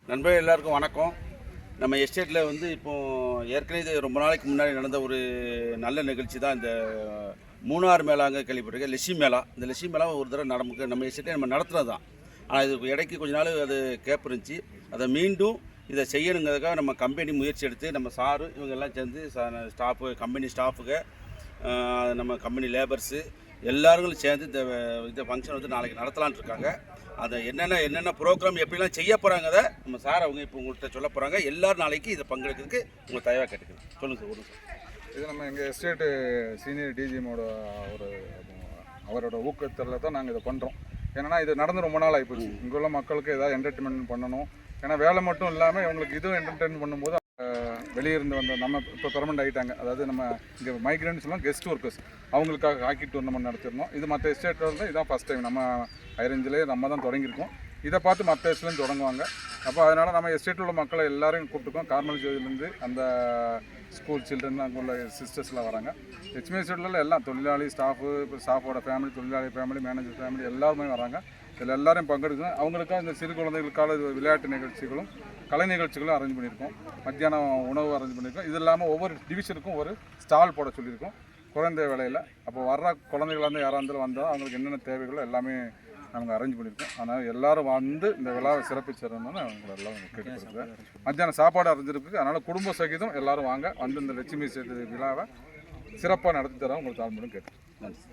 நண்பர்கள் எல்லாருக்கும் வணக்கம். நம்ம எஸ்டேட்டில் வந்து இப்போது ஏற்கனவே இது ரொம்ப நாளைக்கு முன்னாடி நடந்த ஒரு நல்ல நிகழ்ச்சி தான் இந்த மூணார் மேளாங்க கேள்விப்பட்டிருக்கேன். லெசி மேளா. இந்த லெசி மேளா ஒரு தடவை நம்ம எஸ்டேட்டே நம்ம நடத்துனது தான். ஆனால் இது இடைக்கு கொஞ்ச நாள் அது கேப் இருந்துச்சு. அதை மீண்டும் இதை செய்யணுங்கிறதுக்காக நம்ம கம்பெனி முயற்சி எடுத்து நம்ம சாரு இவங்கெல்லாம் சேர்ந்து ஸ்டாஃபு கம்பெனி ஸ்டாஃபுக்கு நம்ம கம்பெனி லேபர்ஸு எல்லாரும் சேர்ந்து இந்த ஃபங்க்ஷன் வந்து நாளைக்கு நடத்தலான்னு இருக்காங்க. அதை என்னென்ன ப்ரோக்ராம் எப்படிலாம் செய்ய போகிறாங்கிறத நம்ம சார் அவங்க இப்போ உங்கள்கிட்ட சொல்ல போகிறாங்க. எல்லோரும் நாளைக்கு இதை பங்கெடுக்கிறதுக்கு உங்களை தயவாக கேட்டுக்கிறேன். சொல்லுங்கள் சார். ஒரு இது நம்ம எங்கள் எஸ்டேட்டு சீனியர் டிஜிஎம்மோட அவரோட ஊக்கத்தில் தான் நாங்கள் இதை பண்ணுறோம். ஏன்னா இது நடந்து ரொம்ப நாள் ஆகிப்போச்சு. இங்கே உள்ள மக்களுக்கு ஏதாவது என்டர்டெயின்மெண்ட் பண்ணணும். ஏன்னா வேலை மட்டும் இல்லாமல் இவங்களுக்கு இதுவும் என்டர்டெயின் பண்ணும்போது வெளியிருந்து வந்த நம்ம இப்போ பெர்மனெண்ட் ஆகிட்டாங்க. அதாவது நம்ம இங்கே மைக்ரேன்ஸ் எல்லாம் கெஸ்ட் ஒர்க்கர்ஸ் அவங்களுக்காக ஹாக்கி டூர்னமெண்ட் நடத்திருந்தோம். இது மற்ற எஸ்டேட்டில் வந்து இதான் ஃபஸ்ட் டைம் நம்ம ஹைரேஞ்சிலே நம்ம தான் தொடங்கியிருக்கோம். இதை பார்த்து மற்ற எஸ்ட்லேயும் தொடங்குவாங்க. அப்போ அதனால் நம்ம எஸ்டேட்டில் உள்ள மக்களை எல்லாரையும் கூப்பிட்டுருக்கோம். கார்மல் ஜோதிலேருந்து அந்த ஸ்கூல் சில்ட்ரன் அங்கே உள்ள சிஸ்டர்ஸ்லாம் வராங்க. ஹெச்மி எஸ்டேட்டில் எல்லாம் தொழிலாளி ஸ்டாஃபு, இப்போ ஸ்டாஃபோட ஃபேமிலி, தொழிலாளி ஃபேமிலி, மேனேஜர் ஃபேமிலி எல்லாருமே வராங்க. இதில் எல்லாரையும் பங்கெடுக்கணும். அவங்களுக்காக இந்த சிறு குழந்தைகளுக்கான விளையாட்டு நிகழ்ச்சிகளும் கலை நிகழ்ச்சிகளும் அரேஞ்ச் பண்ணியிருக்கோம். மத்தியானம் உணவு அரேஞ்ச் பண்ணியிருக்கோம். இது இல்லாமல் ஒவ்வொரு டிவிஷனுக்கும் ஒரு ஸ்டால் போட சொல்லியிருக்கோம் குறைந்த விலையில். அப்போ வர்ற குழந்தைகளாக இருந்தால் யாராக இருந்தாலும் வந்தால் அவங்களுக்கு என்னென்ன தேவைகளோ எல்லாமே நாங்கள் அரேஞ்ச் பண்ணியிருக்கோம். அதனால் எல்லோரும் வந்து இந்த விழாவை சிறப்பிச்சிடணும்னு அவங்களை எல்லாம் கேட்டுக்கிறேன். மத்தியானம் சாப்பாடு அரேஞ்சிருக்கு. அதனால் குடும்ப சகிதம் எல்லோரும் வாங்க வந்து இந்த லட்சுமி விழாவை சிறப்பாக நடத்தி தரோம் உங்களுக்கு தாழ்மையும் கேட்டு. நன்றி.